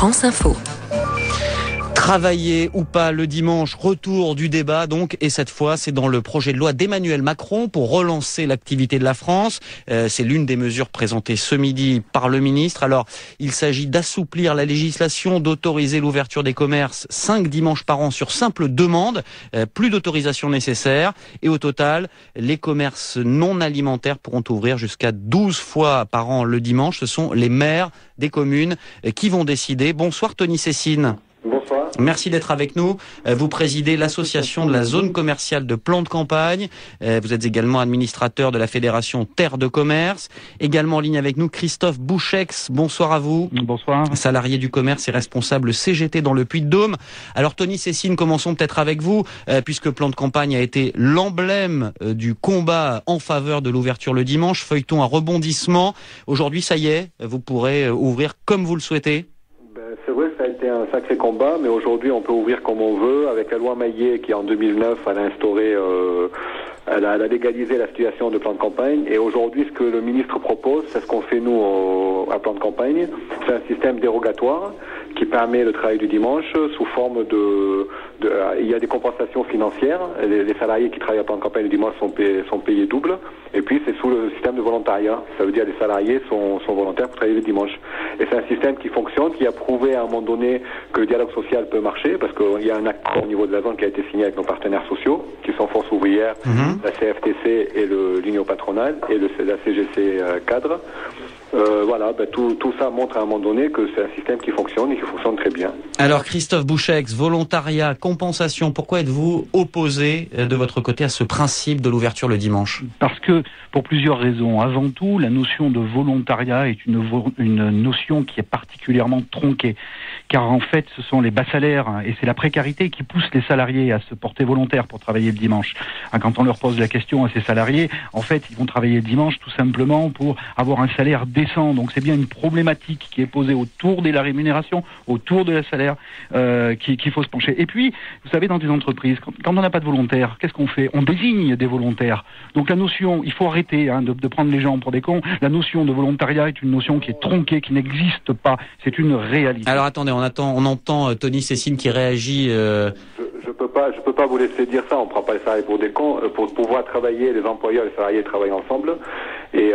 France Info. Travailler ou pas le dimanche, retour du débat donc, et cette fois c'est dans le projet de loi d'Emmanuel Macron pour relancer l'activité de la France. C'est l'une des mesures présentées ce midi par le ministre. Alors il s'agit d'assouplir la législation, d'autoriser l'ouverture des commerces 5 dimanches par an sur simple demande, plus d'autorisation nécessaire, et au total les commerces non alimentaires pourront ouvrir jusqu'à 12 fois par an le dimanche. Ce sont les maires des communes qui vont décider. Bonsoir Tony Cessine. Bonsoir. Merci d'être avec nous. Vous présidez l'association de la zone commerciale de Plan de Campagne. Vous êtes également administrateur de la fédération Terre de Commerce. Également en ligne avec nous, Christophe Bouchex. Bonsoir à vous. Bonsoir. Salarié du commerce et responsable CGT dans le Puy-de-Dôme. Alors Tony Cessine, commençons peut-être avec vous, puisque Plan de Campagne a été l'emblème du combat en faveur de l'ouverture le dimanche. Feuilleton à rebondissement. Aujourd'hui, ça y est, vous pourrez ouvrir comme vous le souhaitez. C'est vrai que ça a été un sacré combat, mais aujourd'hui on peut ouvrir comme on veut. Avec la loi Maillet qui en 2009 elle a instauré, elle a légalisé la situation de Plan de Campagne. Et aujourd'hui ce que le ministre propose, c'est ce qu'on fait nous à Plan de Campagne. C'est un système dérogatoire qui permet le travail du dimanche sous forme il y a des compensations financières. Les salariés qui travaillent à Plan de Campagne le dimanche sont payés double. Et puis c'est sous le système de volontariat. Ça veut dire que les salariés sont volontaires pour travailler le dimanche. Et c'est un système qui fonctionne, qui a prouvé à un moment donné que le dialogue social peut marcher, parce qu'il y a un accord au niveau de la zone qui a été signé avec nos partenaires sociaux, qui sont Force ouvrière, la CFTC et l'Union patronale, et la CGC cadre. Tout ça montre à un moment donné que c'est un système qui fonctionne et qui fonctionne très bien. Alors Christophe Bouchex, volontariat, compensation, pourquoi êtes-vous opposé de votre côté à ce principe de l'ouverture le dimanche ? Parce que, pour plusieurs raisons. Avant tout, la notion de volontariat est une notion qui est particulièrement tronquée. Car en fait, ce sont les bas salaires et c'est la précarité qui pousse les salariés à se porter volontaires pour travailler le dimanche. Quand on leur pose la question à ces salariés, en fait, ils vont travailler le dimanche tout simplement pour avoir un salaire décent. Donc c'est bien une problématique qui est posée autour de la rémunération, autour de la salaire, qu'il faut se pencher. Et puis, vous savez, dans des entreprises, quand on n'a pas de volontaires, qu'est-ce qu'on fait ? On désigne des volontaires. Donc la notion, il faut arrêter de prendre les gens pour des cons. La notion de volontariat est une notion qui est tronquée, qui n'existe pas. C'est une réalité. Alors attendez, on entend Tony Cessine qui réagit. Je peux pas vous laisser dire ça. On prend pas les salariés pour des cons. Pour pouvoir travailler, les employeurs et les salariés travaillent ensemble. Et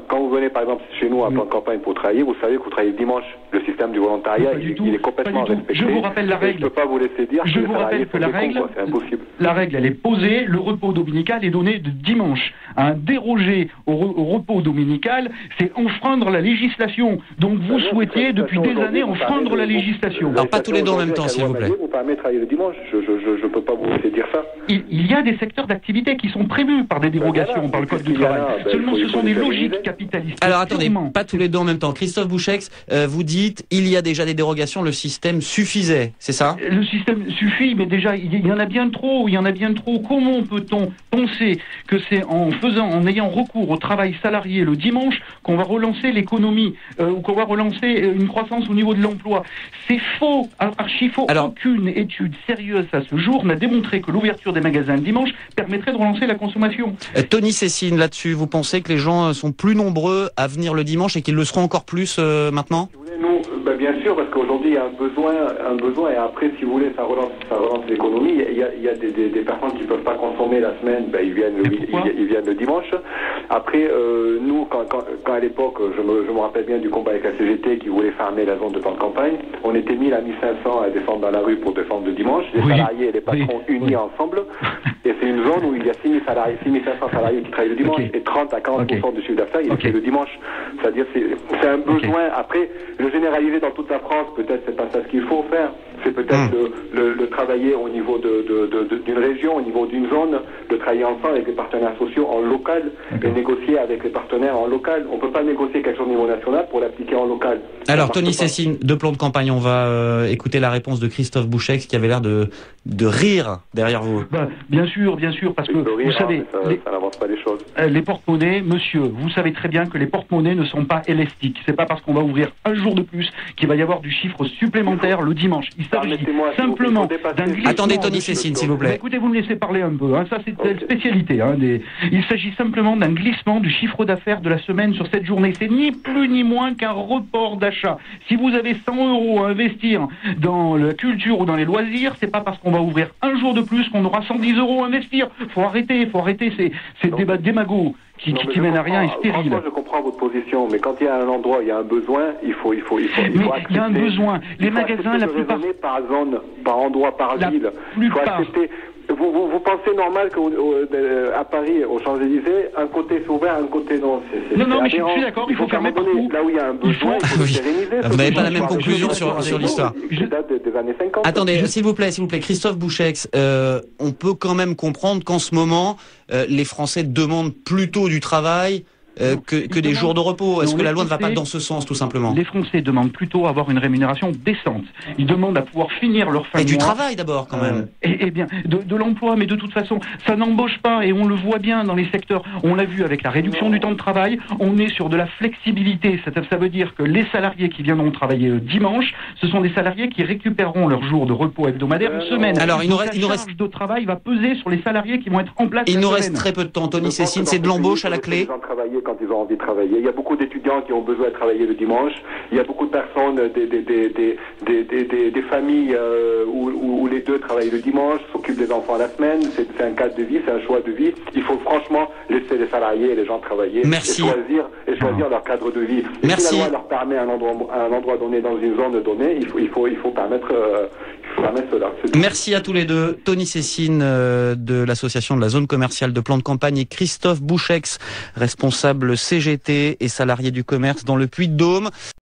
quand vous venez par exemple chez nous à Plan de Campagne pour travailler, vous savez que vous travaillez le dimanche. Le système du volontariat, il est complètement respecté. Je vous rappelle la règle. Je peux pas vous laisser dire je vous rappelle que la règle, c'est impossible. La règle, elle est posée. Le repos dominical est donné de dimanche. Déroger au repos dominical, c'est enfreindre la législation. Donc vous souhaitiez depuis des années enfreindre la législation. Alors pas tous les deux en même temps, s'il vous plaît. Vous permet de travailler le dimanche. Je peux pas vous laisser dire ça. Il y a des secteurs d'activité qui sont prévus par des dérogations, par le Code du travail. Seulement, ce sont des logiques capitalistes. Alors attendez, pas tous les deux en même temps. Christophe Bouchex, vous dites, il y a déjà des dérogations, le système suffisait, c'est ça ? Le système suffit, mais déjà, il y en a bien trop, Comment peut-on penser que c'est en ayant recours au travail salarié le dimanche qu'on va relancer l'économie, ou qu'on va relancer une croissance au niveau de l'emploi ? C'est faux, archi faux. Alors, aucune étude sérieuse à ce jour n'a démontré que l'ouverture des magasins le dimanche permettrait de relancer la consommation. Tony Cessine, là-dessus, vous pensez que les gens sont plus nombreux à venir le dimanche et qu'ils le seront encore plus maintenant ? Nous, bien sûr, parce qu'aujourd'hui il y a un besoin, et après, si vous voulez, ça relance l'économie. Il y a des personnes qui ne peuvent pas consommer la semaine, ils viennent le dimanche. Après, nous, quand à l'époque, je me rappelle bien du combat avec la CGT qui voulait fermer la zone de Plan de Campagne, on était 1000 à 1500 à descendre dans la rue pour défendre le dimanche, les salariés et les patrons unis ensemble, et c'est une zone où il y a 6500 salariés qui travaillent le dimanche, et 30 à 40% du chiffre d'affaires, il est fait le dimanche. C'est-à-dire, c'est un besoin. Après, le généraliser dans toute la France, peut-être c'est pas ça ce qu'il faut faire. C'est peut-être le travailler au niveau d'une région, au niveau d'une zone, de travailler ensemble avec les partenaires sociaux en local et négocier avec les partenaires en local. On peut pas négocier quelque chose au niveau national pour l'appliquer en local. Alors Tony Cessine, de Plan de Campagne, on va écouter la réponse de Christophe Bouchex qui avait l'air de rire derrière vous. Bien sûr, parce que vous savez, ça n'avance pas les choses. Les porte-monnaies, monsieur, vous savez très bien que les porte-monnaies ne sont pas élastiques. C'est pas parce qu'on va ouvrir un jour de plus qu'il va y avoir du chiffre supplémentaire le dimanche. Il s'agit simplement d'un glissement. Attendez Tony Cessine, s'il vous plaît. Écoutez, vous me laissez parler un peu. Ça, c'est spécialité. Il s'agit simplement d'un glissement du chiffre d'affaires de la semaine sur cette journée. C'est ni plus ni moins qu'un report d'achat. Si vous avez 100 € à investir dans la culture ou dans les loisirs, c'est pas parce qu'on va ouvrir un jour de plus qu'on aura 110 € à investir. Faut arrêter ces débats démagogues qui mènent à rien et stériles. Franchement, je comprends votre position, mais quand il y a un endroit, il y a un besoin, il faut mais il y a un besoin. Les magasins, la plupart... par zone, par endroit, par ville. Il faut accepter. Vous pensez normal qu'à Paris, aux Champs-Élysées, un côté est ouvert, un côté non. Non, mais je suis d'accord, il faut fermer partout. Là où il y a un besoin, il faut pérenniser. Vous n'avez pas la même conclusion sur l'histoire. Je date des années 50. Attendez, s'il vous plaît, Christophe Bouchex, on peut quand même comprendre qu'en ce moment, les Français demandent plutôt du travail que des jours de repos. Est-ce que la loi ne va pas dans ce sens, tout simplement? Les Français demandent plutôt à avoir une rémunération décente. Ils demandent à pouvoir finir leur fin de mois. Et du travail d'abord, quand même. Eh bien, de l'emploi, mais de toute façon, ça n'embauche pas, et on le voit bien dans les secteurs. On l'a vu avec la réduction du temps de travail, on est sur de la flexibilité. Ça veut dire que les salariés qui viendront travailler dimanche, ce sont des salariés qui récupéreront leur jour de repos hebdomadaire une semaine. Alors, la charge de travail va peser sur les salariés qui vont être en place. Il nous reste très peu de temps. Tony Cécine, c'est de l'embauche à la clé. Quand ils ont envie de travailler. Il y a beaucoup d'étudiants qui ont besoin de travailler le dimanche. Il y a beaucoup de personnes, des familles où les deux travaillent le dimanche, s'occupent des enfants la semaine. C'est un cadre de vie, c'est un choix de vie. Il faut franchement laisser les salariés et les gens travailler et choisir leur cadre de vie. Et si la loi leur permet un endroit donné dans une zone donnée, il faut permettre cela. Merci à tous les deux. Tony Cécine de l'association de la zone commerciale de Plan de Campagne et Christophe Bouchex, responsable CGT et salarié du commerce dans le Puy-de-Dôme.